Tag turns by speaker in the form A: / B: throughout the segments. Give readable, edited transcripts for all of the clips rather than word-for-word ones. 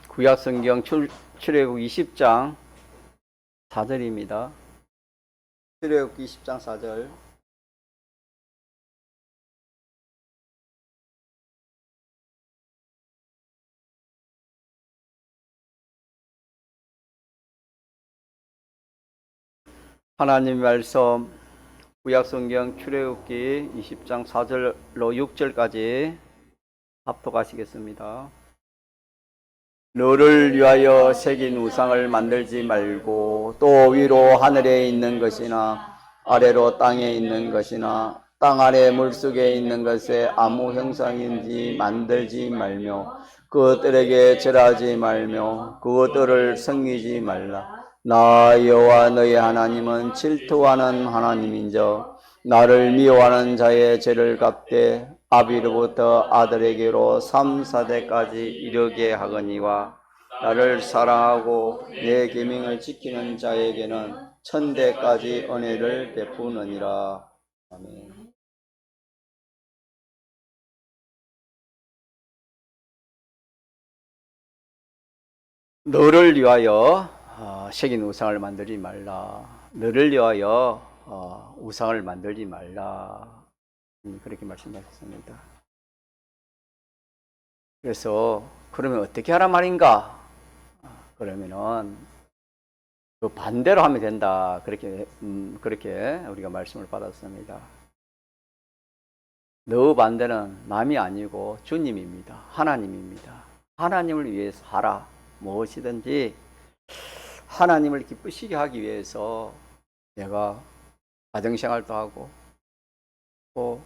A: 구약성경 출애굽 20장 4절입니다. 출애굽 20장 4절. 하나님 말씀 구약성경 출애굽기 20장 4절로 6절까지 합독하시겠습니다. 너를 위하여 새긴 우상을 만들지 말고 또 위로 하늘에 있는 것이나 아래로 땅에 있는 것이나 땅 아래 물속에 있는 것에 아무 형상인지 만들지 말며 그것들에게 절하지 말며 그것들을 섬기지 말라. 나 여호와 너희 하나님은 질투하는 하나님인저 나를 미워하는 자의 죄를 갚되 아비로부터 아들에게로 3, 4대까지 이르게 하거니와 나를 사랑하고 내 계명을 지키는 자에게는 1000대까지 은혜를 베푸느니라. 아멘. 너를 위하여 새긴 우상을 만들지 말라. 너를 위하여 우상을 만들지 말라. 그렇게 말씀하셨습니다. 그래서 그러면 어떻게 하란 말인가? 그러면은 그 반대로 하면 된다. 그렇게 우리가 말씀을 받았습니다. 너 반대는 남이 아니고 주님입니다. 하나님입니다. 하나님을 위해서 하라. 무엇이든지 하나님을 기쁘시게 하기 위해서 내가 가정생활도 하고 또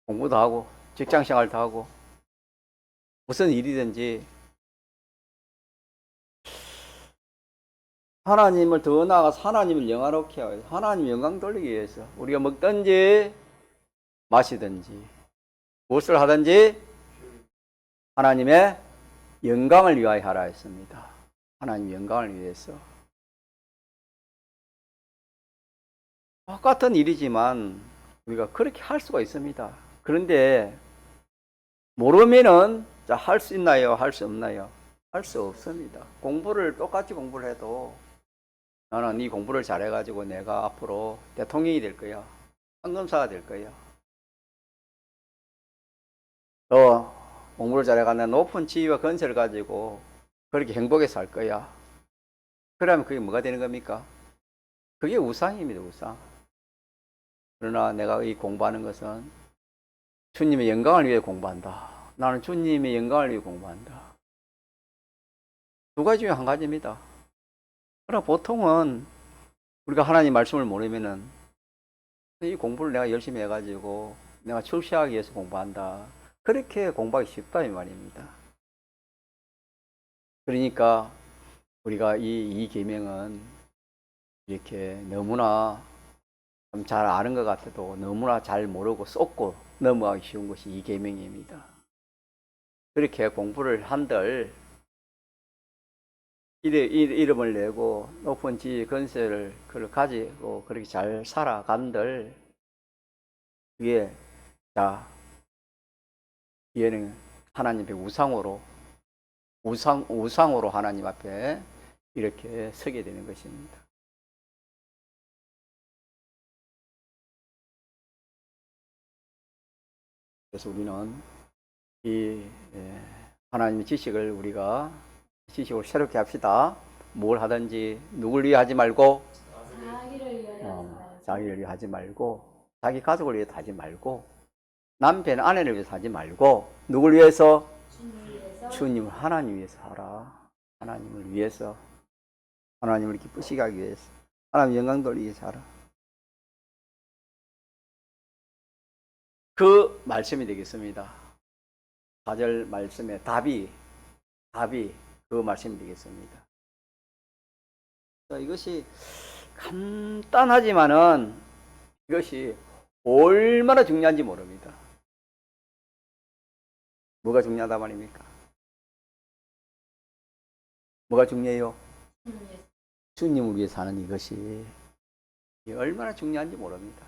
A: 공부도 하고 직장생활도 하고 무슨 일이든지 하나님을 더 나아가서 하나님을 영화롭게 하고 하나님 영광 돌리기 위해서 우리가 먹든지 마시든지 무엇을 하든지 하나님의 영광을 위하여 하라 했습니다. 하나님 영광을 위해서. 똑같은 일이지만 우리가 그렇게 할 수가 있습니다. 그런데 모르면은 할 수 있나요? 할 수 없나요? 할 수 없습니다. 공부를 똑같이 공부를 해도 나는 이 공부를 잘해가지고 내가 앞으로 대통령이 될 거야. 황금사가 될 거야. 또 공부를 잘해가지고 높은 지위와 건설을 가지고 그렇게 행복해 살 거야. 그러면 그게 뭐가 되는 겁니까? 그게 우상입니다. 우상. 그러나 내가 이 공부하는 것은 주님의 영광을 위해 공부한다. 나는 주님의 영광을 위해 공부한다. 두 가지 중에 한 가지입니다. 그러나 보통은 우리가 하나님 말씀을 모르면은 이 공부를 내가 열심히 해가지고 내가 출세하기 위해서 공부한다. 그렇게 공부하기 쉽다 이 말입니다. 그러니까 우리가 이 계명은 이렇게 너무나 좀 잘 아는 것 같아도 너무나 잘 모르고 쏟고 넘어가기 쉬운 것이 이 계명입니다. 그렇게 공부를 한들 이름을 내고 높은 지위 건설을 그걸 가지고 그렇게 잘 살아간들 그게 뒤에는 하나님의 우상으로 하나님 앞에 이렇게 서게 되는 것입니다. 그래서 우리는 이 하나님의 지식을 지식을 새롭게 합시다. 뭘 하든지 누굴 위해 하지 말고 자기를 위해 하지 말고 자기 가족을 위해 하지 말고 남편 아내를 위해서 하지 말고 누굴 위해서? 주님을 하나님 위해서 하라. 하나님을 위해서 하나님을 기쁘시게 하기 위해서 하나님 영광 돌리기 위해서 하라. 그 말씀이 되겠습니다. 4절 말씀의 답이 그 말씀이 되겠습니다. 이것이 간단하지만은 이것이 얼마나 중요한지 모릅니다. 뭐가 중요하다 말입니까? 뭐가 중요해요? 주님을 위해 사는 이것이 얼마나 중요한지 모릅니다.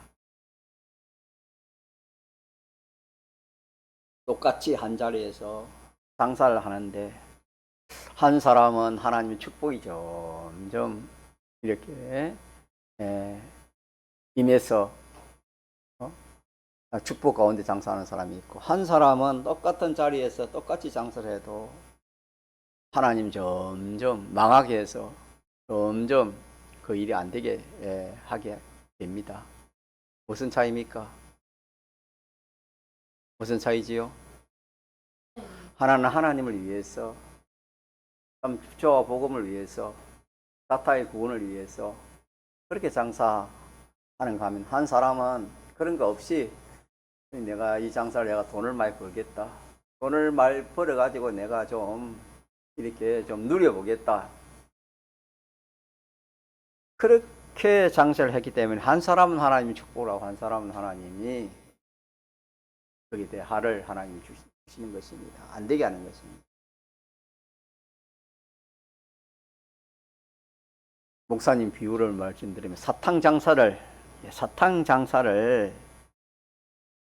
A: 똑같이 한 자리에서 장사를 하는데 한 사람은 하나님의 축복이 점점 이렇게 임해서 축복 가운데 장사하는 사람이 있고, 한 사람은 똑같은 자리에서 똑같이 장사를 해도 하나님 점점 망하게 해서 점점 그 일이 안 되게 하게 됩니다. 무슨 차이입니까? 무슨 차이지요? 하나는 하나님을 위해서, 주와 복음을 위해서, 사타의 구원을 위해서 그렇게 장사하는 거 하면, 한 사람은 그런 거 없이 내가 이 장사를 내가 돈을 많이 벌겠다, 돈을 많이 벌어가지고 내가 좀 이렇게 좀 누려보겠다, 그렇게 장사를 했기 때문에 한 사람은 하나님이 축복을 하고 한 사람은 하나님이 거기에 대해 할을 하나님이 주시는 것입니다. 안 되게 하는 것입니다. 목사님 비유를 말씀드리면 사탕 장사를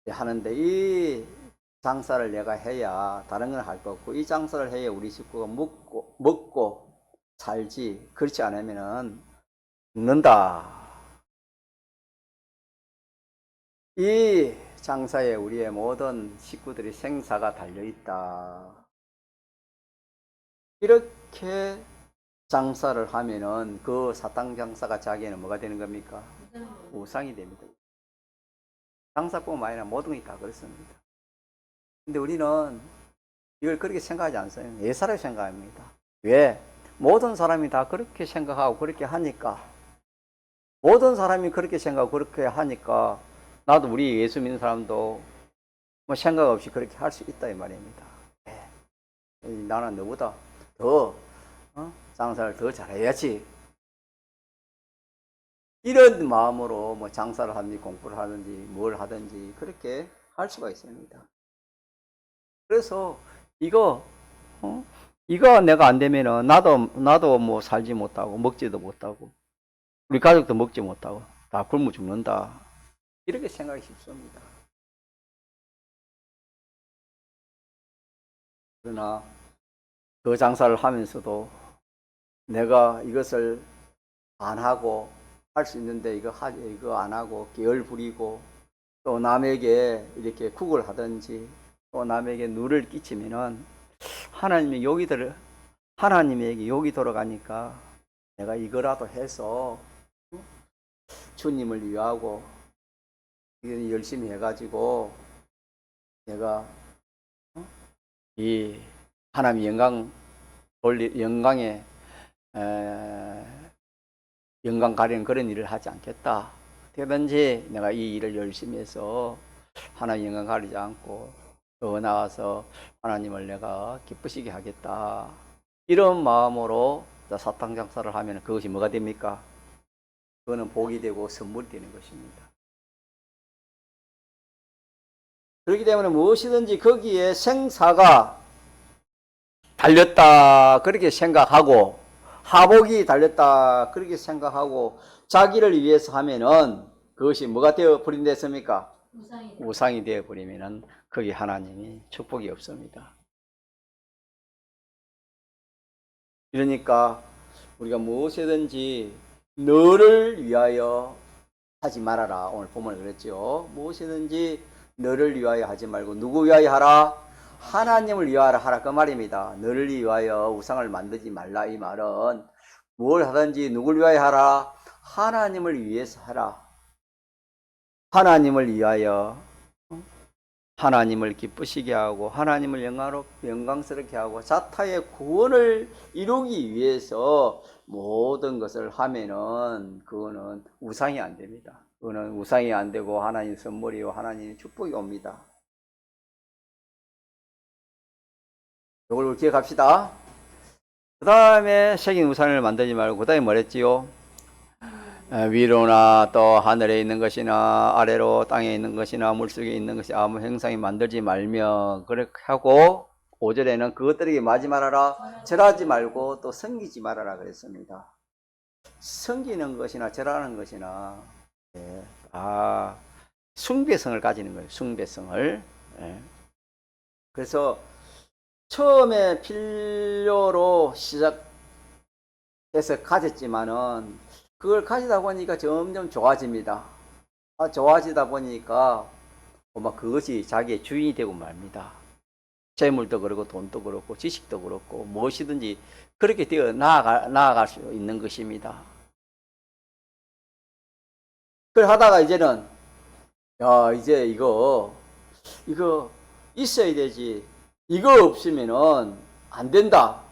A: 하는데, 이 장사를 내가 해야 다른 건 할 거 없고, 이 장사를 해야 우리 식구가 먹고 살지, 그렇지 않으면 죽는다. 이 장사에 우리의 모든 식구들이 생사가 달려있다. 이렇게 장사를 하면은 그 사탕 장사가 자기에는 뭐가 되는 겁니까? 우상이 됩니다. 장사뿐만 아니라 모든 게 다 그렇습니다. 근데 우리는 이걸 그렇게 생각하지 않습니다. 예사를 생각합니다. 왜? 모든 사람이 다 그렇게 생각하고 그렇게 하니까, 모든 사람이 그렇게 생각하고 그렇게 하니까 나도, 우리 예수 믿는 사람도 뭐 생각 없이 그렇게 할 수 있다 이 말입니다. 나는 너보다 더 장사를 더 잘해야지, 이런 마음으로 뭐 장사를 하든지 공부를 하든지 뭘 하든지 그렇게 할 수가 있습니다. 그래서 이거 내가 안 되면은 나도 뭐 살지 못하고 먹지도 못하고 우리 가족도 먹지 못하고 다 굶어 죽는다, 이렇게 생각이 쉽습니다. 그러나 그 장사를 하면서도 내가 이것을 안 하고 할 수 있는데 이거 안 하고 게을 부리고 또 남에게 이렇게 국을 하든지 또 남에게 누를 끼치면은 하나님에게 욕이 돌아가니까, 내가 이거라도 해서 주님을 위하고 열심히 해가지고 내가 이 하나님 영광에 영광 가리는 그런 일을 하지 않겠다. 어떻게든지 내가 이 일을 열심히 해서 하나님 영광 가리지 않고 더 나아가서 하나님을 내가 기쁘시게 하겠다, 이런 마음으로 사탕 장사를 하면 그것이 뭐가 됩니까? 그거는 복이 되고 선물이 되는 것입니다. 그렇기 때문에 무엇이든지 거기에 생사가 달렸다 그렇게 생각하고, 하복이 달렸다 그렇게 생각하고 자기를 위해서 하면은 그것이 뭐가 되어 버린댔습니까? 우상이 되어 버리면은 거기 하나님이 축복이 없습니다. 그러니까 우리가 무엇이든지 너를 위하여 하지 말아라, 오늘 본문에 그랬죠. 무엇이든지 너를 위하여 하지 말고 누구 위하여 하라? 하나님을 위하여 하라, 그 말입니다. 너를 위하여 우상을 만들지 말라, 이 말은 뭘 하든지 누굴 위하여 하라? 하나님을 위해서 하라. 하나님을 위하여 하나님을 기쁘시게 하고 하나님을 영광스럽게 하고 자타의 구원을 이루기 위해서 모든 것을 하면은 그거는 우상이 안 됩니다. 그거는 우상이 안 되고 하나님 선물이요 하나님의 축복이 옵니다. 이걸 기억합시다. 그 다음에 새긴 우상을 만들지 말고, 그 다음에 뭐랬지요? 위로나 또 하늘에 있는 것이나 아래로 땅에 있는 것이나 물속에 있는 것이 아무 형상이 만들지 말며, 그렇게 하고 5절에는 그것들에게 마지 말아라, 절하지 말고 또 섬기지 말아라 그랬습니다. 섬기는 것이나 절하는 것이나 숭배성을 가지는 거예요. 숭배성을. 그래서 처음에 필요로 시작해서 가졌지만은 그걸 가지다 보니까 점점 좋아집니다. 좋아지다 보니까 막 그것이 자기의 주인이 되고 말입니다. 재물도 그렇고 돈도 그렇고 지식도 그렇고 무엇이든지 그렇게 되어 나아갈 수 있는 것입니다. 그걸 하다가 이제는 이제 이거 있어야 되지. 이거 없으면은 안 된다.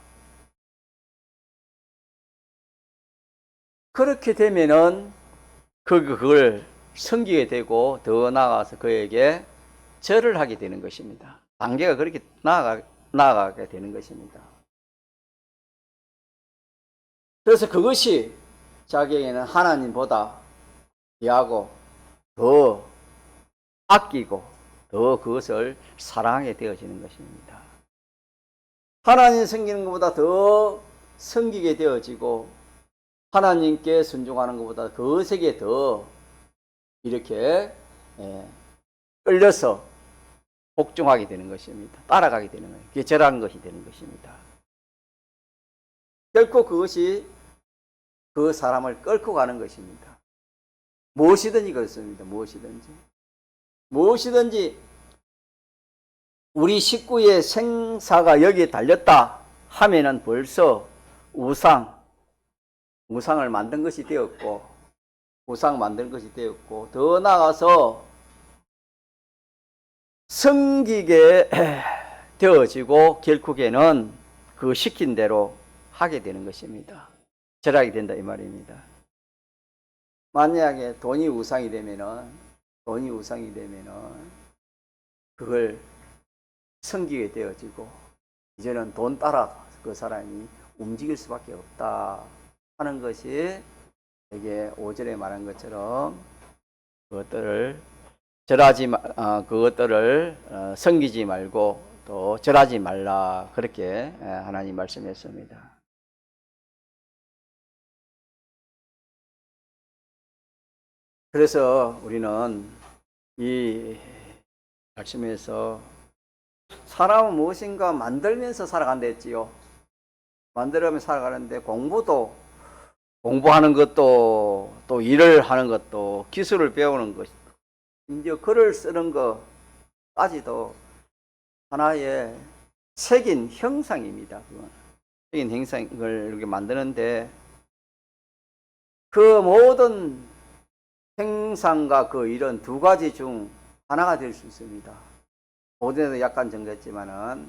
A: 그렇게 되면은 그걸 섬기게 되고 더 나아가서 그에게 절을 하게 되는 것입니다. 단계가 그렇게 나아가게 되는 것입니다. 그래서 그것이 자기에게는 하나님보다 귀하고 더 아끼고 더 그것을 사랑하게 되어지는 것입니다. 하나님 섬기는 것보다 더 섬기게 되어지고 하나님께 순종하는 것보다 그것에게 더 이렇게 끌려서 복종하게 되는 것입니다. 따라가게 되는 거예요. 그게 절한 것이 되는 것입니다. 결코 그것이 그 사람을 끌고 가는 것입니다. 무엇이든지 그렇습니다. 무엇이든지 우리 식구의 생사가 여기에 달렸다 하면은 벌써 우상을 만든 것이 되었고 더 나아가서 섬기게 되어지고 결국에는 그 시킨 대로 하게 되는 것입니다. 절하게 된다 이 말입니다. 만약에 돈이 우상이 되면은 그걸 섬기게 되어지고 이제는 돈 따라 그 사람이 움직일 수밖에 없다 하는 것이 이게 5절에 말한 것처럼 그것들을 섬기지 말고 또 절하지 말라 그렇게 하나님 말씀했습니다. 그래서 우리는 이 말씀에서 사람은 무엇인가 만들면서 살아간다 했지요. 만들면서 살아가는데 공부하는 것도 또 일을 하는 것도 기술을 배우는 것 이제 글을 쓰는 것까지도 하나의 색인 형상입니다. 색인 형상을 이렇게 만드는데 그 모든 형상과 그 일은 두 가지 중 하나가 될 수 있습니다. 오전에도 약간 정했지만은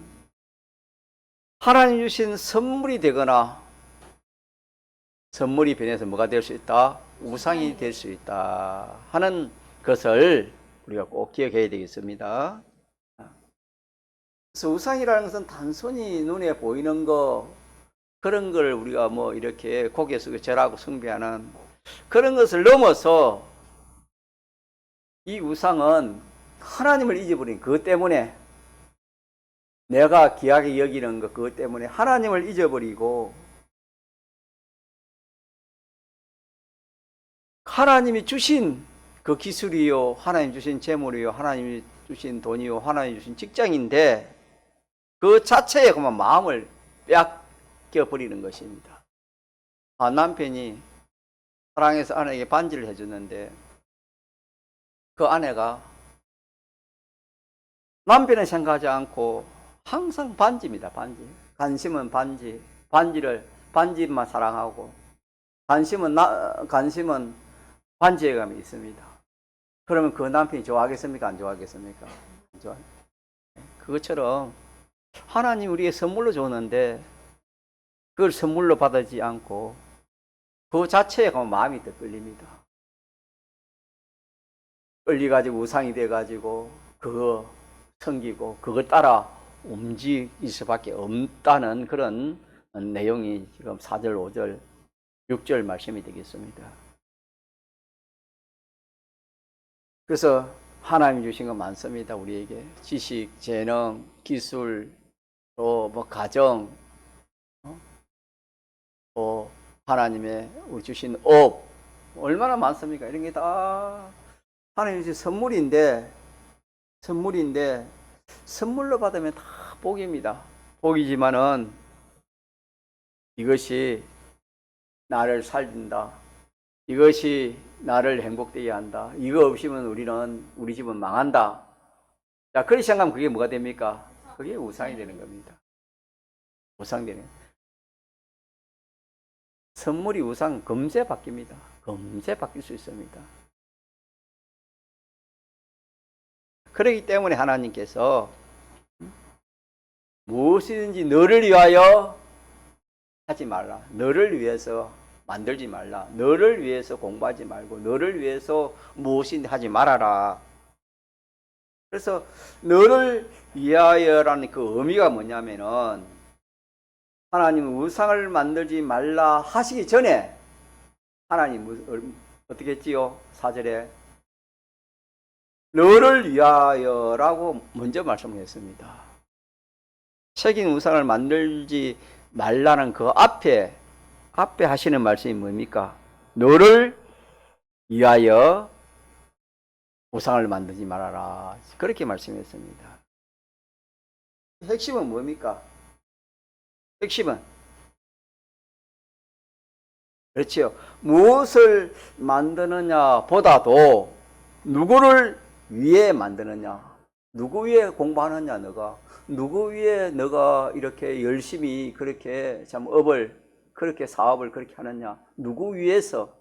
A: 하나님 주신 선물이 되거나 선물이 변해서 뭐가 될 수 있다? 우상이 될 수 있다 하는 것을 우리가 꼭 기억해야 되겠습니다. 그래서 우상이라는 것은 단순히 눈에 보이는 그런 걸 우리가 뭐 이렇게 고개 숙여 절하고 숭배하는 그런 것을 넘어서 이 우상은 하나님을 잊어버린 그것 때문에 내가 귀하게 여기는 그것 때문에 하나님을 잊어버리고 하나님이 주신 그 기술이요, 하나님 주신 재물이요, 하나님이 주신 돈이요, 하나님 주신 직장인데 그 자체에 그만 마음을 빼앗겨버리는 것입니다. 남편이 사랑해서 아내에게 반지를 해줬는데 그 아내가 남편을 생각하지 않고 항상 반지입니다. 반지. 관심은 반지만 사랑하고 관심은 반지에 감이 있습니다. 그러면 그 남편이 좋아하겠습니까? 안 좋아하겠습니까? 그것처럼 하나님 우리에게 선물로 줬는데 그걸 선물로 받지 않고 그 자체에 가면 마음이 더 끌립니다. 끌려가지고 우상이 돼가지고 그거 섬기고 그걸 따라 움직일 수밖에 없다는 그런 내용이 지금 4절, 5절, 6절 말씀이 되겠습니다. 그래서 하나님이 주신 거 많습니다. 우리에게 지식, 재능, 기술, 또 뭐 가정, 또 하나님의 우리 주신 업 얼마나 많습니까? 이런 게 다 하나님이 주신 선물인데 선물로 받으면 다 복입니다. 복이지만은 이것이 나를 살린다. 이것이 나를 행복되게 한다. 이거 없이면 우리 집은 망한다. 자, 그렇게 생각하면 그게 뭐가 됩니까? 그게 우상이 되는 겁니다. 우상 되는. 선물이 우상 금세 바뀝니다. 금세 바뀔 수 있습니다. 그렇기 때문에 하나님께서 무엇이든지 너를 위하여 하지 말라. 너를 위해서 만들지 말라. 너를 위해서 공부하지 말고 너를 위해서 무엇인지 하지 말아라. 그래서 너를 위하여라는 그 의미가 뭐냐면은 하나님 우상을 만들지 말라 하시기 전에 하나님 어떻게 했지요? 4절에 너를 위하여라고 먼저 말씀했습니다. 책임 우상을 만들지 말라는 그 앞에 하시는 말씀이 뭡니까? 너를 위하여 우상을 만들지 말아라. 그렇게 말씀했습니다. 핵심은 뭡니까? 핵심은 그렇지요. 무엇을 만드느냐 보다도 누구를 위해 만드느냐, 누구 위해 공부하느냐, 너가 누구 위해 너가 이렇게 열심히 그렇게 참 그렇게 사업을 그렇게 하느냐, 누구 위해서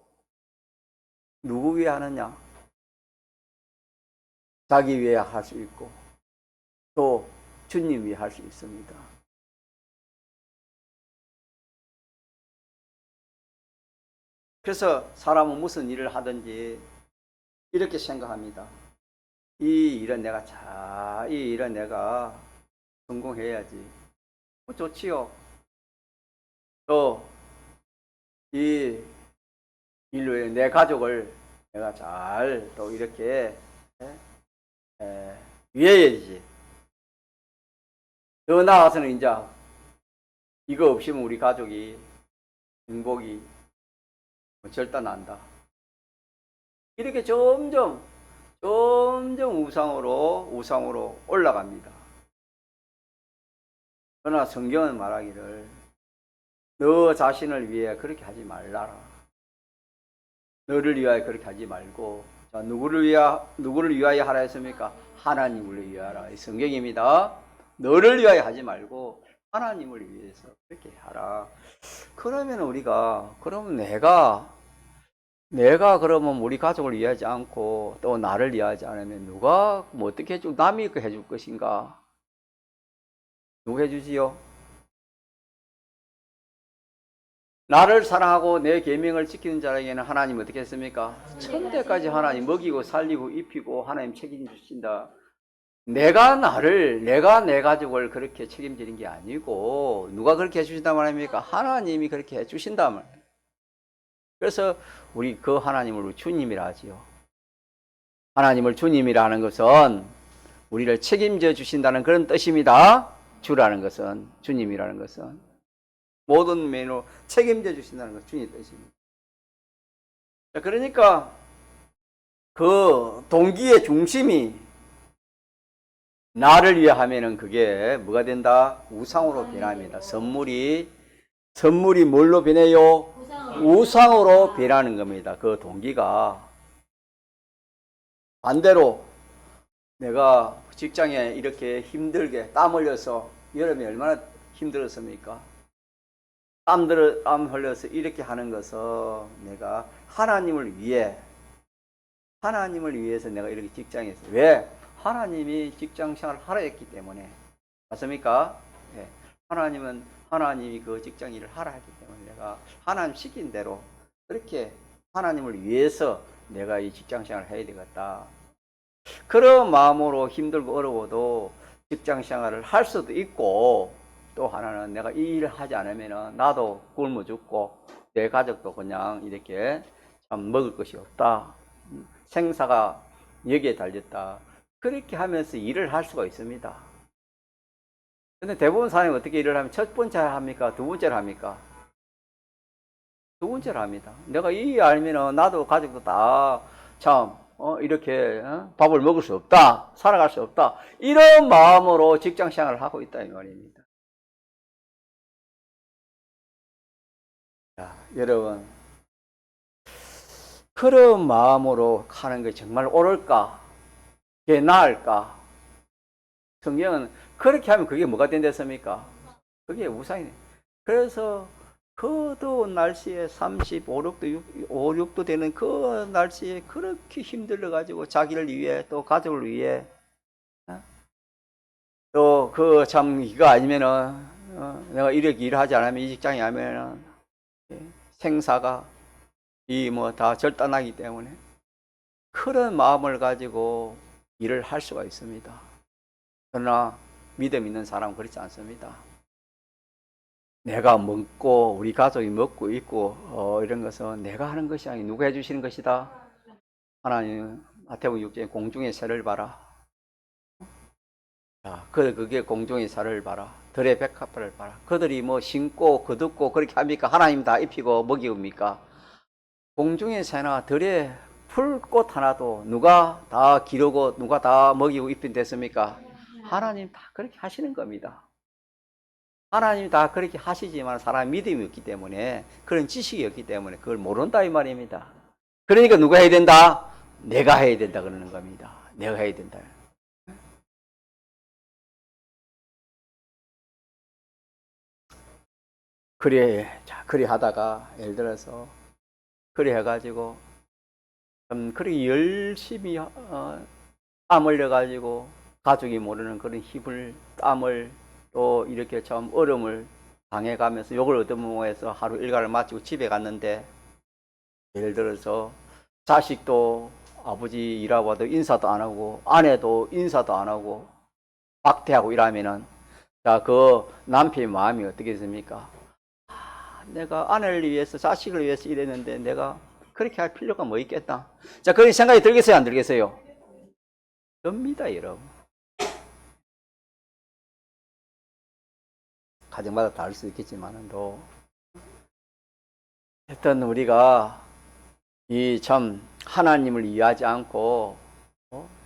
A: 누구 위해 하느냐, 자기 위해 할 수 있고 또 주님 위해 할 수 있습니다. 그래서 사람은 무슨 일을 하든지 이렇게 생각합니다. 이 일은 내가 성공해야지. 좋지요. 또 이 일로 내 가족을 내가 잘 또 이렇게 위해야지. 더 나아가서는 이제 이거 없이면 우리 가족이 행복이 절단난다. 이렇게 점점 우상으로 올라갑니다. 그러나 성경은 말하기를 너 자신을 위해 그렇게 하지 말라라. 너를 위하여 그렇게 하지 말고, 자, 누구를 위하여 하라 했습니까? 하나님을 위하라. 이 성경입니다. 너를 위하여 하지 말고 하나님을 위해서 그렇게 하라. 그러면 그러면 내가 그러면 우리 가족을 위하지 않고 또 나를 위하지 않으면 누가 뭐 어떻게 해줄, 남이 해줄 것인가? 누가 해주지요? 나를 사랑하고 내 계명을 지키는 자에게는 하나님 어떻게 했습니까? 천대까지 하나님 먹이고 살리고 입히고 하나님 책임주신다. 내가 내 가족을 그렇게 책임지는 게 아니고 누가 그렇게 해주신단 말입니까? 하나님이 그렇게 해주신단 말이에요. 그래서 우리 그 하나님을 주님이라 하지요. 하나님을 주님이라 하는 것은 우리를 책임져 주신다는 그런 뜻입니다. 주라는 것은, 주님이라는 것은 모든 면으로 책임져 주신다는 것은 주님의 뜻입니다. 그러니까 그 동기의 중심이 나를 위해 하면은 그게 뭐가 된다? 우상으로 변합니다. 선물이 뭘로 변해요? 우상으로 변하는 겁니다. 그 동기가. 반대로 내가 직장에 이렇게 힘들게 땀 흘려서 여름에 얼마나 힘들었습니까? 땀 흘려서 이렇게 하는 것은 내가 하나님을 위해서 내가 이렇게 직장에서, 왜? 하나님이 직장 생활을 하라 했기 때문에. 맞습니까? 네. 하나님이 그 직장 일을 하라 했기 때문에 내가 하나님 시킨 대로 그렇게 하나님을 위해서 내가 이 직장 생활을 해야 되겠다. 그런 마음으로 힘들고 어려워도 직장 생활을 할 수도 있고, 또 하나는 내가 이 일을 하지 않으면 나도 굶어 죽고 내 가족도 그냥 이렇게 참 먹을 것이 없다. 생사가 여기에 달렸다. 그렇게 하면서 일을 할 수가 있습니다. 근데 대부분 사람이 어떻게 일을 하면 첫 번째로 합니까? 두 번째로 합니까? 두 번째로 합니다. 내가 이 알면은 나도 가족도 다 참 이렇게 밥을 먹을 수 없다, 살아갈 수 없다, 이런 마음으로 직장 생활을 하고 있다 이 말입니다. 자, 여러분, 그런 마음으로 하는 게 정말 옳을까? 그게 나을까? 성경은 그렇게 하면 그게 뭐가 된댔습니까? 그게 우상이네. 그래서 그 더운 날씨에 35, 6도 되는 그 날씨에 그렇게 힘들어가지고 자기를 위해 또 가족을 위해 또 그 참 이거 아니면은 내가 이렇게 일하지 않으면 이 직장이 하면은 생사가 이 뭐 다 절단하기 때문에 그런 마음을 가지고 일을 할 수가 있습니다. 그러나 믿음 있는 사람은 그렇지 않습니다. 내가 먹고 우리 가족이 먹고 있고 이런 것은 내가 하는 것이 아니고 누가 해주시는 것이다. 하나님 마태복음 6장에 공중의 새를 봐라. 자, 그게 공중의 새를 봐라. 들의 백합화를 봐라. 그들이 뭐 심고 거둡고 그렇게 합니까? 하나님 다 입히고 먹이옵니까? 공중의 새나 들의 풀꽃 하나도 누가 다 기르고 누가 다 먹이고 입힌 됐습니까? 하나님 다 그렇게 하시는 겁니다. 하나님 다 그렇게 하시지만 사람 믿음이 없기 때문에 그런 지식이 없기 때문에 그걸 모른다 이 말입니다. 그러니까 누가 해야 된다? 내가 해야 된다 그러는 겁니다. 내가 해야 된다. 그래 하다가 예를 들어서 그래 해가지고 그렇게 열심히 땀 흘려가지고 가족이 모르는 그런 힘을 땀을 또 이렇게 참 얼음을 당해가면서 욕을 얻어먹어서 하루 일과를 마치고 집에 갔는데 예를 들어서 자식도 아버지 일하고 와도 인사도 안 하고 아내도 인사도 안 하고 박태하고 이러면은 자, 그 남편의 마음이 어떻겠습니까? 내가 아내를 위해서 자식을 위해서 일했는데 내가 그렇게 할 필요가 뭐 있겠다. 자, 그런 생각이 들겠어요 안 들겠어요? 듭니다 여러분. 가정마다 다를 수 있겠지만도 하여튼 우리가 이 참 하나님을 위하지 않고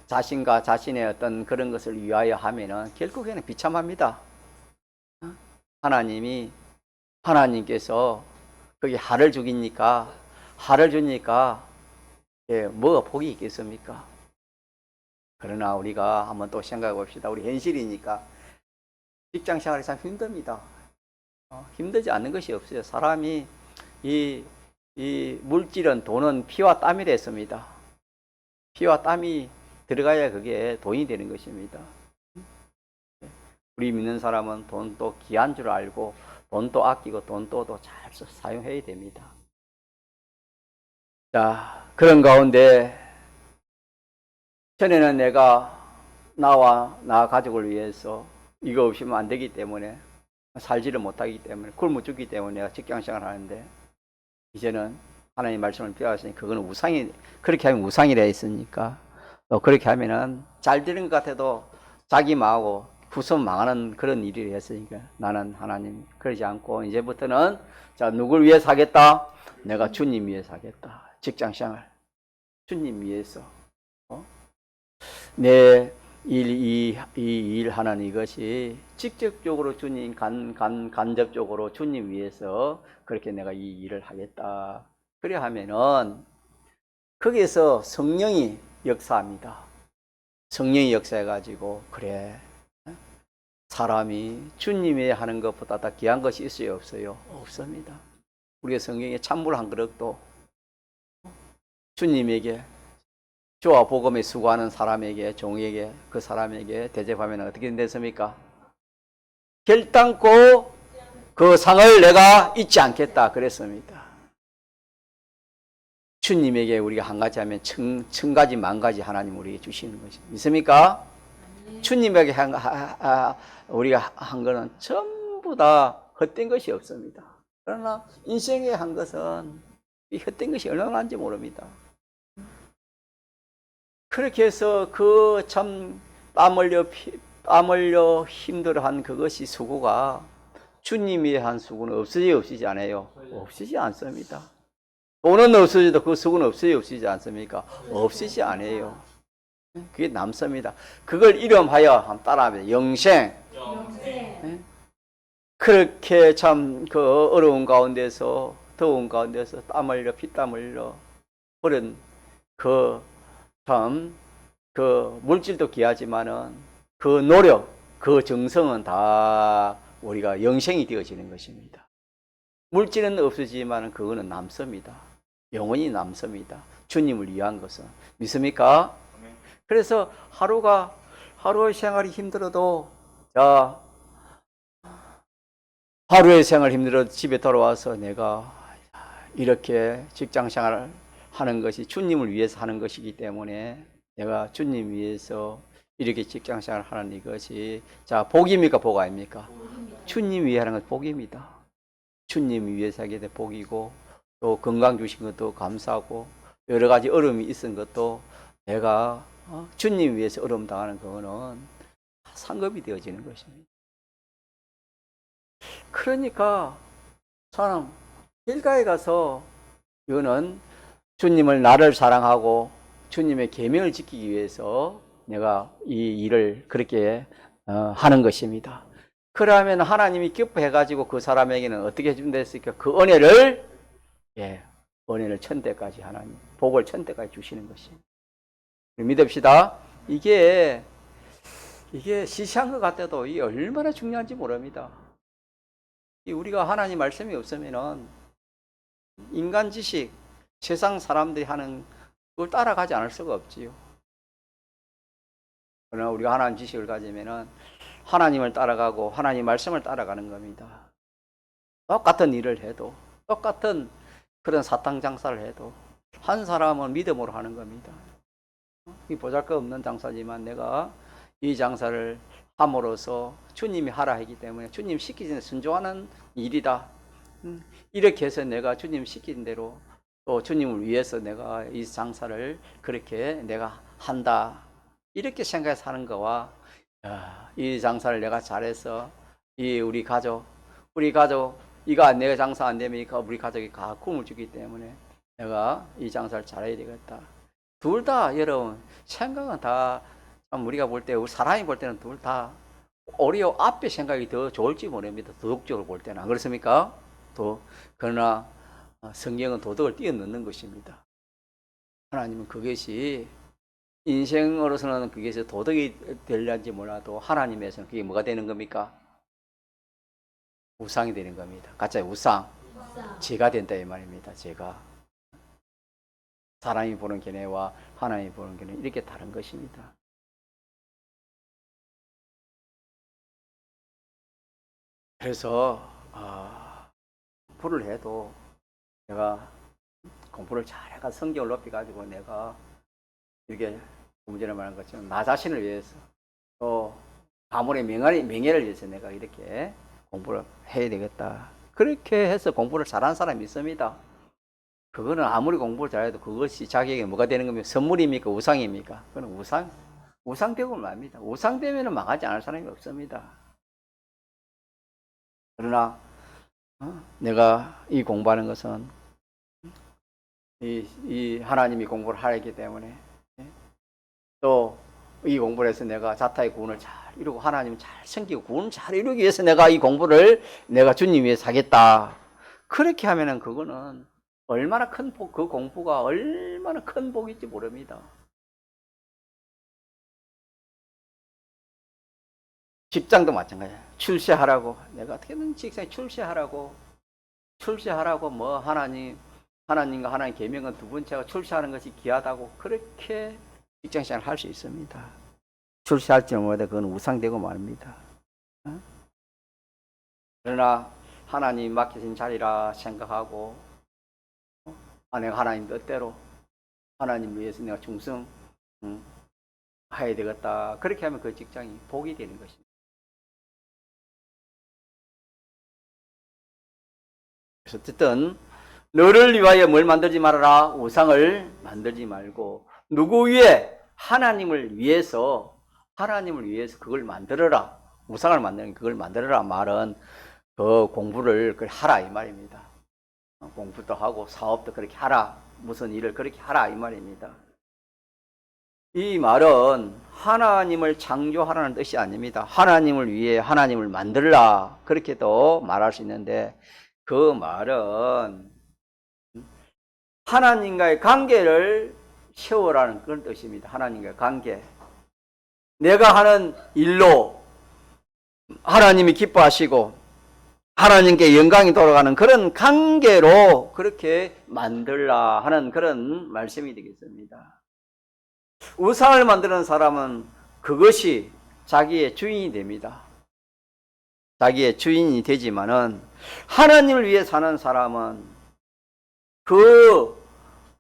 A: 자신과 자신의 어떤 그런 것을 위하여 하면은 결국에는 비참합니다. 하나님께서 거기 하를 주니까 뭐가 복이 있겠습니까? 그러나 우리가 한번 또 생각해 봅시다. 우리 현실이니까 직장 생활이 참 힘듭니다. 힘들지 않는 것이 없어요. 사람이 이 물질은 돈은 피와 땀이 됐습니다. 피와 땀이 들어가야 그게 돈이 되는 것입니다. 우리 믿는 사람은 돈도 귀한 줄 알고 돈도 아끼고 돈도 잘 사용해야 됩니다. 자, 그런 가운데 전에는 내가 나와 나 가족을 위해서 이거 없이면 안 되기 때문에 살지를 못하기 때문에 굶어 죽기 때문에 내가 직장생활을 하는데 이제는 하나님 말씀을 배웠으니 그거는 우상이 그렇게 하면 우상이라 했으니까 또 그렇게 하면은 잘 되는 것 같아도 자기 망하고 후손 망하는 그런 일이 했으니까 나는 하나님 그러지 않고 이제부터는 자 누굴 위해서 하겠다? 내가 주님 위해서 하겠다. 직장생활 주님 위해서 내 이 일 하는 이것이 직접적으로 주님 간접적으로 주님 위해서 그렇게 내가 이 일을 하겠다. 그래 하면은 거기에서 성령이 역사합니다. 성령이 역사해 가지고 그래 사람이 주님이 하는 것보다 더 귀한 것이 있어요 없어요? 없습니다. 우리가 성경에 찬물 한 그릇도 주님에게 주와 복음에 수고하는 사람에게 종에게 그 사람에게 대접하면 어떻게 됐습니까? 결단코 그 상을 내가 잊지 않겠다 그랬습니다. 주님에게 우리가 한 가지 하면 천 가지 만 가지 하나님 우리에게 주시는 것이 믿습니까? 주님에게 우리가 한 거는 전부 다 헛된 것이 없습니다. 그러나 인생에 한 것은 이 헛된 것이 얼마나 많은지 모릅니다. 그렇게 해서 그 참 땀 흘려 힘들어한 그것이 수고가 주님이 한 수고는 없어지지 않아요. 없어지지 않습니다. 돈은 없어져도 그 수은 없어지지 않습니까? 없어지지 않아요. 그게 남습니다. 그걸 이름하여 한번 따라합니다. 영생. 그렇게 참 그 어려운 가운데서, 더운 가운데서 땀 흘려 피땀 흘려 그런 그 참 그 물질도 귀하지만은 그 노력, 그 정성은 다 우리가 영생이 되어지는 것입니다. 물질은 없어지지만은 그거는 남습니다. 영원히 남습니다. 주님을 위한 것은. 믿습니까? 그래서 하루의 생활이 힘들어도, 자, 하루의 생활 힘들어도 집에 돌아와서 내가 이렇게 직장 생활을 하는 것이 주님을 위해서 하는 것이기 때문에 내가 주님 위해서 이렇게 직장 생활을 하는 이것이, 자, 복입니까? 복 아닙니까? 주님 위해 하는 건 복입니다. 주님 위해서 하게 된 복이고, 또 건강 주신 것도 감사하고, 여러 가지 어려움이 있은 것도 내가 주님 위해서 어려움 당하는 그거는 상급이 되어지는 것입니다. 그러니까 저는 길가에 가서 이거는 주님을 나를 사랑하고 주님의 계명을 지키기 위해서 내가 이 일을 그렇게 하는 것입니다. 그러면 하나님이 기뻐해가지고 그 사람에게는 어떻게 해준다 했을까? 그 은혜를, 은혜를 천대까지 하나님, 복을 천대까지 주시는 것입니다. 믿읍시다. 이게 시시한 것 같아도 이게 얼마나 중요한지 모릅니다. 우리가 하나님 말씀이 없으면은 인간 지식, 세상 사람들이 하는 그걸 따라가지 않을 수가 없지요. 그러나 우리가 하나님 지식을 가지면은 하나님을 따라가고 하나님 말씀을 따라가는 겁니다. 똑같은 일을 해도, 똑같은 그런 사탕 장사를 해도 한 사람은 믿음으로 하는 겁니다. 이 보잘것없는 장사지만 내가 이 장사를 함으로써 주님이 하라 하기 때문에 주님 시키신 순종하는 일이다. 이렇게 해서 내가 주님 시킨 대로 또 주님을 위해서 내가 이 장사를 그렇게 내가 한다. 이렇게 생각해서 하는 거와, 이 장사를 내가 잘해서 우리 가족 이거 내가 장사 안 되면 우리 가족이 가kum을 주기 때문에 내가 이 장사를 잘해야 되겠다. 둘 다 여러분 생각은 다 우리가 볼 때, 우리 사람이 볼 때는 둘 다 오히려 앞에 생각이 더 좋을지 모릅니다. 도덕적으로 볼 때는. 안 그렇습니까? 그러나 성경은 도덕을 뛰어넘는 것입니다. 하나님은 그것이 인생으로서는 그것이 도덕이 되려는지 몰라도 하나님에서는 그게 뭐가 되는 겁니까? 우상이 되는 겁니다. 가짜의 우상. 죄가 된다 이 말입니다. 죄가. 사람이 보는 견해와 하나님이 보는 견해는 이렇게 다른 것입니다. 그래서 공부를 해도 내가 공부를 잘해가 성경을 높여가지고 내가 이렇게 문제를 말한 것처럼 나 자신을 위해서 또 가문의 명예를 위해서 내가 이렇게 공부를 해야 되겠다. 그렇게 해서 공부를 잘하는 사람이 있습니다. 그거는 아무리 공부를 잘해도 그것이 자기에게 뭐가 되는 겁니까? 선물입니까? 우상입니까? 그건 우상되고 맙니다. 우상되면 망하지 않을 사람이 없습니다. 그러나 내가 이 공부하는 것은 이 하나님이 공부를 하기 때문에 또 이 공부를 해서 내가 자타의 구원을 잘 이루고 하나님을 잘 섬기고 구원을 잘 이루기 위해서 내가 이 공부를 내가 주님 위해서 하겠다. 그렇게 하면은 그거는 얼마나 큰 복, 그 공부가 얼마나 큰 복일지 모릅니다. 직장도 마찬가지야. 출세하라고 내가 어떻게든 직장에 출세하라고 뭐 하나님과 하나님 계명은 두 번째가 출세하는 것이 귀하다고 그렇게 직장 생활을 할 수 있습니다. 출세할지 모르되 그건 우상되고 말입니다. 그러나 하나님 맡기신 자리라 생각하고 내가 하나님 뜻대로 하나님 위해서 내가 충성 해야 되겠다. 그렇게 하면 그 직장이 복이 되는 것입니다. 그래서 어쨌든 너를 위하여 뭘 만들지 말아라. 우상을 만들지 말고 누구 위해? 하나님을 위해서 그걸 만들어라. 우상을 만드는 그걸 만들어라 말은 그 공부를 그걸 하라 이 말입니다. 공부도 하고 사업도 그렇게 하라. 무슨 일을 그렇게 하라 이 말입니다. 이 말은 하나님을 창조하라는 뜻이 아닙니다. 하나님을 위해 하나님을 만들라 그렇게도 말할 수 있는데 그 말은 하나님과의 관계를 세우라는 그런 뜻입니다. 하나님과의 관계. 내가 하는 일로 하나님이 기뻐하시고 하나님께 영광이 돌아가는 그런 관계로 그렇게 만들라 하는 그런 말씀이 되겠습니다. 우상을 만드는 사람은 그것이 자기의 주인이 됩니다. 자기의 주인이 되지만은 하나님을 위해 사는 사람은 그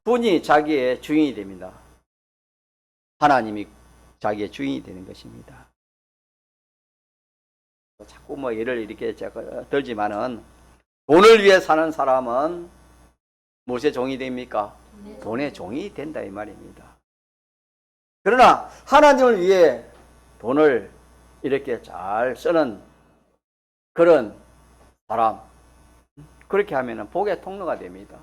A: 분이 자기의 주인이 됩니다. 하나님이 자기의 주인이 되는 것입니다. 자꾸 뭐 예를 이렇게 들지만은 돈을 위해 사는 사람은 무엇의 종이 됩니까? 돈의 종이 된다 이 말입니다. 그러나 하나님을 위해 돈을 이렇게 잘 쓰는 그런 사람, 그렇게 하면 복의 통로가 됩니다.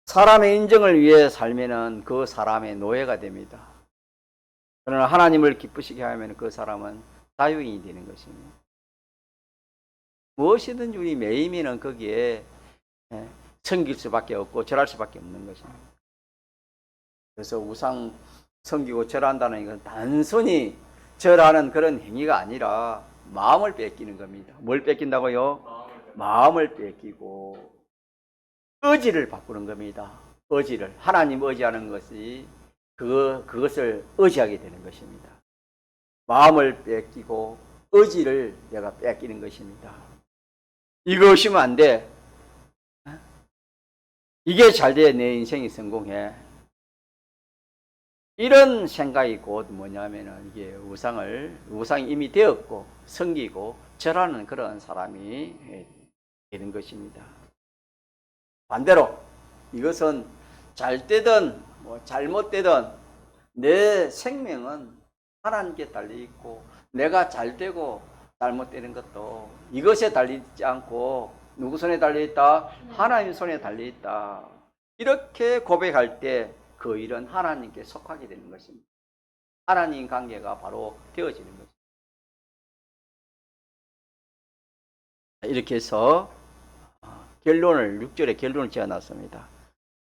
A: 사람의 인정을 위해 살면은 그 사람의 노예가 됩니다. 그러나 하나님을 기쁘시게 하면 그 사람은 자유인이 되는 것입니다. 무엇이든지 우리 매이면은 거기에 섬길 수밖에 없고 절할 수밖에 없는 것입니다. 그래서 우상 섬기고 절한다는 것은 단순히 절하는 그런 행위가 아니라 마음을 뺏기는 겁니다. 뭘 뺏긴다고요? 마음을 뺏기고 의지를 바꾸는 겁니다. 의지를. 하나님 의지하는 것이 그것을 의지하게 되는 것입니다. 마음을 뺏기고 의지를 내가 뺏기는 것입니다. 이거 없으면 안 돼. 이게 잘 돼. 내 인생이 성공해. 이런 생각이 곧 뭐냐면은 이게 우상이 이미 되었고 섬기고 절하는 그런 사람이 되는 것입니다. 반대로 이것은 잘 되든 잘못되든 내 생명은 하나님께 달려있고 내가 잘 되고 잘못되는 것도 이것에 달려있지 않고 누구 손에 달려있다? 하나님 손에 달려있다. 이렇게 고백할 때 그 일은 하나님께 속하게 되는 것입니다. 하나님 관계가 바로 되어지는 것입니다. 이렇게 해서 6절에 결론을 지어놨습니다.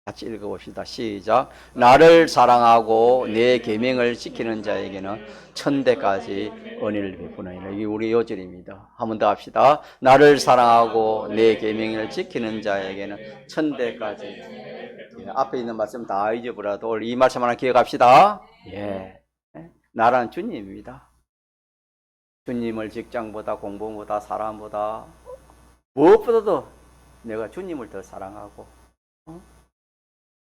A: 같이 읽어봅시다. 시작. 나를 사랑하고 내 계명을 지키는 자에게는 천대까지 은혜를 베푸느니라. 이게 우리 요절입니다. 한 번 더 합시다. 나를 사랑하고 내 계명을 지키는 자에게는 천대까지. 앞에 있는 말씀 다 잊어버려도 이 말씀 하나 기억합시다. 예. 나란 주님입니다. 주님을 직장보다 공부보다 사람보다 무엇보다도 내가 주님을 더 사랑하고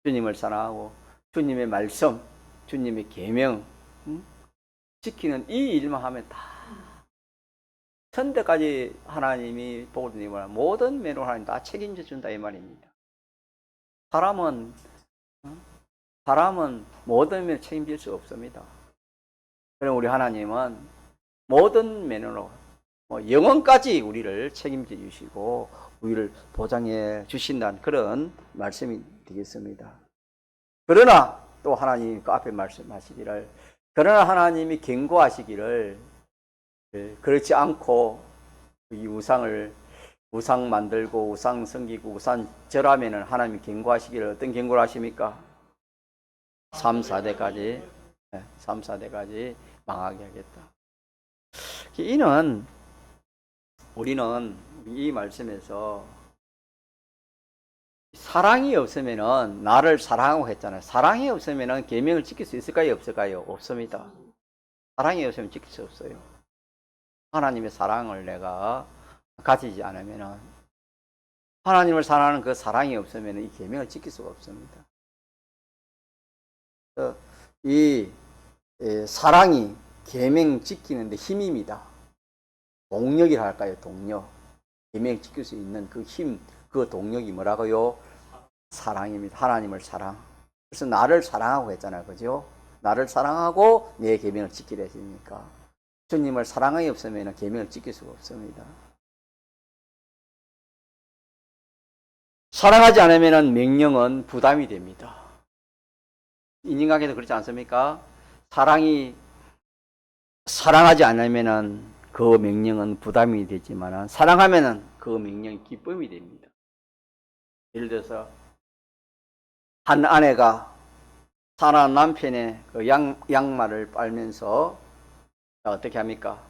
A: 주님을 사랑하고 주님의 말씀, 주님의 계명 지키는 이 일만 하면 다 천대까지 하나님이 복을 드리면 모든 면으로 하나님 다 책임져 준다 이 말입니다. 사람은 모든 면을 책임질 수 없습니다. 그럼 우리 하나님은 모든 면으로 영원까지 우리를 책임져 주시고 우리를 보장해 주신다는 그런 말씀이 되겠습니다. 그러나 또 하나님 그 앞에 말씀하시기를 그러나 하나님이 경고하시기를 그렇지 않고 이 우상 만들고 우상 섬기고 우상 절하면은 하나님이 경고하시기를 어떤 경고를 하십니까? 3, 4대까지 망하게 하겠다. 이는 우리는 이 말씀에서 사랑이 없으면은 나를 사랑하고 했잖아요. 사랑이 없으면은 계명을 지킬 수 있을까요? 없을까요? 없습니다. 사랑이 없으면 지킬 수 없어요. 하나님의 사랑을 내가 가지지 않으면은 하나님을 사랑하는 그 사랑이 없으면 이 계명을 지킬 수가 없습니다. 이 사랑이 계명 지키는데 힘입니다. 동력이라 할까요? 동력. 계명 지킬 수 있는 그 힘, 그 동력이 뭐라고요? 사랑입니다. 하나님을 사랑. 그래서 나를 사랑하고 했잖아요. 그죠? 나를 사랑하고 내 계명을 지키려 했으니까. 주님을 사랑이 없으면 계명을 지킬 수가 없습니다. 사랑하지 않으면 명령은 부담이 됩니다. 인간관계도 그렇지 않습니까? 사랑하지 않으면 그 명령은 부담이 되지만 사랑하면 그 명령이 기쁨이 됩니다. 예를 들어서 한 아내가 사랑하는 남편의 그 양말을 빨면서 어떻게 합니까?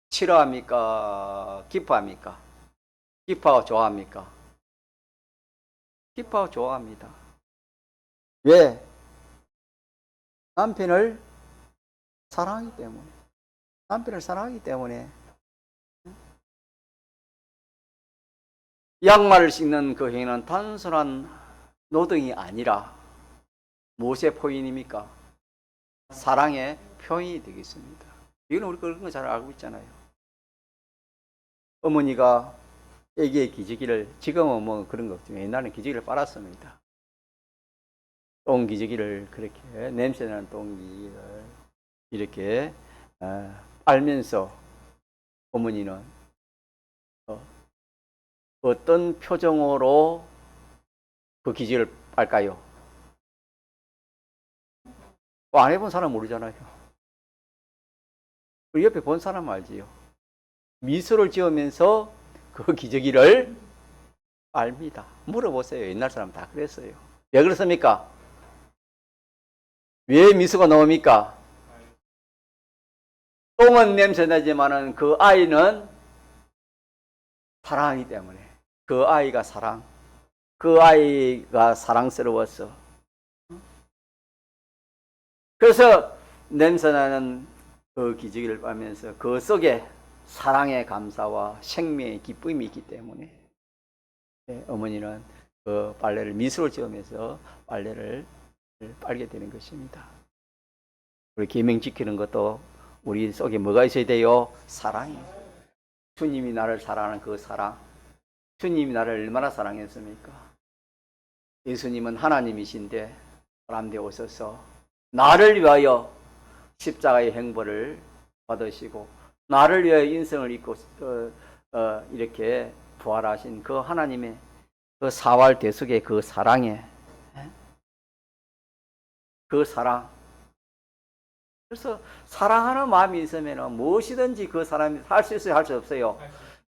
A: 싫어합니까? 기뻐합니까? 기뻐하고 좋아합니까? 기뻐하고 좋아합니다. 왜? 남편을 사랑하기 때문에. 남편을 사랑하기 때문에. 양말을 신는 그 행위는 단순한 노동이 아니라 무엇의 표현입니까? 사랑의 표현이 되겠습니다. 이건 우리 그런 거 잘 알고 있잖아요. 어머니가 애기의 기저귀를, 지금은 뭐 그런 거 없지만 옛날에는 기저귀를 빨았습니다. 똥 기저귀를 그렇게, 냄새나는 똥 기저귀를 이렇게 빨면서 어머니는 어떤 표정으로 그 기저귀를 빨까요? 안 해본 사람 모르잖아요. 우리 옆에 본 사람 알지요. 미소를 지으면서 그 기저귀를 빨니다. 물어보세요. 옛날 사람 다 그랬어요. 왜 그렇습니까? 왜 미소가 나옵니까? 똥은 냄새 나지만은 그 아이는 사랑하기 때문에. 그 아이가 사랑스러웠어. 그래서 냄새나는 그 기저귀를 빨면서 그 속에 사랑의 감사와 생명의 기쁨이 있기 때문에 어머니는 그 빨래를 미소를 지으면서 빨래를 빨게 되는 것입니다. 우리 계명 지키는 것도 우리 속에 뭐가 있어야 돼요? 사랑이에요. 주님이 나를 사랑하는 그 사랑. 주님이 나를 얼마나 사랑했습니까? 예수님은 하나님이신데 사람 되어 오셔서 나를 위하여 십자가의 행보를 받으시고 나를 위하여 인생을 입고 이렇게 부활하신 그 하나님의 그 사활 대속의 그 사랑에 그 사랑. 그래서 사랑하는 마음이 있으면 무엇이든지 그 사람이 할 수 있어요, 할 수 없어요?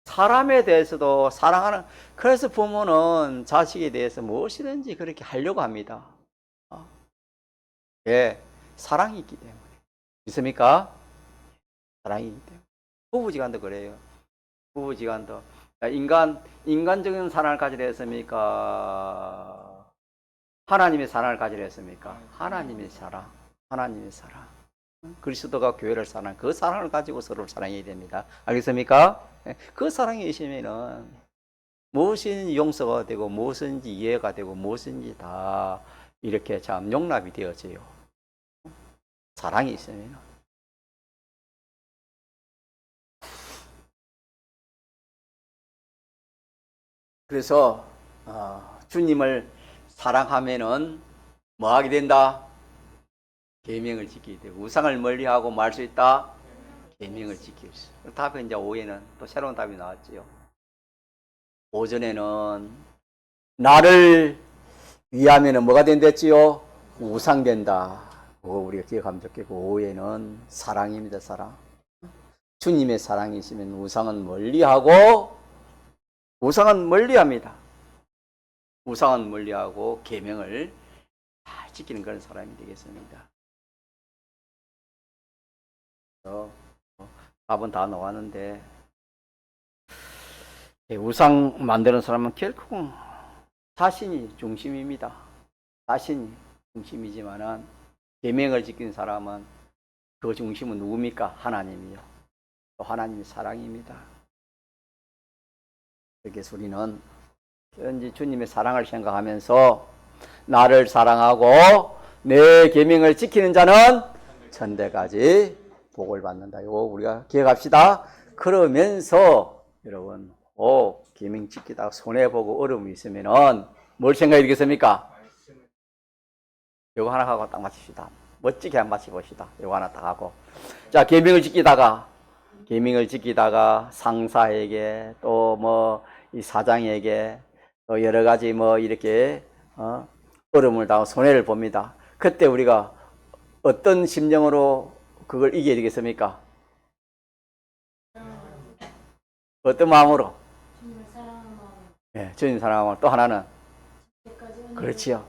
A: 사람에 대해서도 사랑하는. 그래서 부모는 자식에 대해서 무엇이든지 그렇게 하려고 합니다. 예, 사랑이 있기 때문에. 있습니까? 사랑이 있기 때문에. 부부지간도 그래요. 부부지간도 인간적인 사랑을 가지려 했습니까? 하나님의 사랑을 가지려 했습니까? 하나님의 사랑. 그리스도가 교회를 사랑한 그 사랑을 가지고 서로 사랑해야 됩니다. 알겠습니까? 그 사랑이 있으면은 무엇이든지 용서가 되고 무엇인지 이해가 되고 무엇인지 다 이렇게 참 용납이 되어져요. 사랑이 있으면. 그래서 주님을 사랑하면은 뭐 하게 된다? 계명을 지키게 되고. 우상을 멀리하고 뭐 할 수 있다? 계명을 지킬 수. 답은 이제 오후에는 또 새로운 답이 나왔지요. 오전에는 나를 위하면은 뭐가 된댔지요? 우상 된다. 그거 우리가 기억하면 좋겠고, 오후에는 사랑입니다. 사랑. 주님의 사랑이 있으면 우상은 멀리하고, 우상은 멀리합니다. 우상은 멀리하고 계명을 잘 지키는 그런 사람이 되겠습니다. 답은 다 나왔는데, 우상 만드는 사람은 결코 자신이 중심입니다. 자신이 중심이지만은 계명을 지키는 사람은 그 중심은 누굽니까? 하나님이요. 또 하나님의 사랑입니다. 그래서 우리는 현재 주님의 사랑을 생각하면서 나를 사랑하고 내 계명을 지키는 자는 천대까지 복을 받는다. 이거 우리가 기억합시다. 그러면서 여러분 계명 지키다가 손해보고 어려움이 있으면은 뭘 생각해야 되겠습니까? 이거 하나 하고 딱 마칩시다. 멋지게 한번 마쳐봅시다. 이거 하나 딱 하고. 자, 계명을 지키다가 상사에게 또 뭐 이 사장에게 또 여러 가지 뭐 이렇게 어려움을 당하고 손해를 봅니다. 그때 우리가 어떤 심정으로 그걸 이겨야 되겠습니까? 어떤 마음으로? 예, 주님 사랑하고 또 하나는 그렇지요.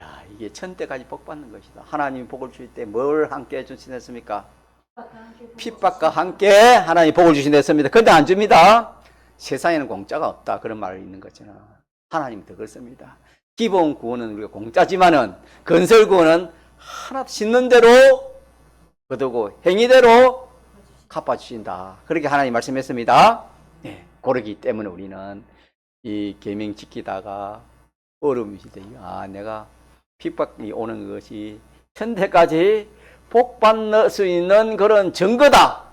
A: 야, 이게 천대까지 복 받는 것이다. 하나님이 복을 주실 때 뭘 함께 해주시겠습니까? 핍박과 함께 하나님이 복을 주신댔습니다. 근데 안 줍니다. 세상에는 공짜가 없다. 그런 말이 있는 거잖아. 하나님이 더 그렇습니다. 기본 구원은 우리가 공짜지만은 건설 구원은 하나 씻는 대로 거두고 행위대로 갚아주신다. 그렇게 하나님 말씀했습니다. 네, 그러기 때문에 우리는 이 계명 지키다가 어려움이 있을 때, 내가 핍박이 오는 것이 천대까지 복 받을 수 있는 그런 증거다.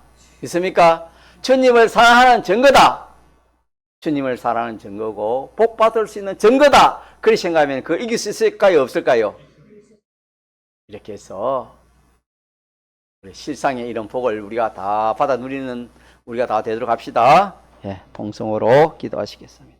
A: 있습니까? 주님을 사랑하는 증거다. 주님을 사랑하는 증거고 복 받을 수 있는 증거다. 그렇게 생각하면 그걸 이길 수 있을까요? 없을까요? 이렇게 해서 실상의 이런 복을 우리가 다 받아 누리는 우리가 다 되도록 합시다. 예, 통성으로 기도하시겠습니다.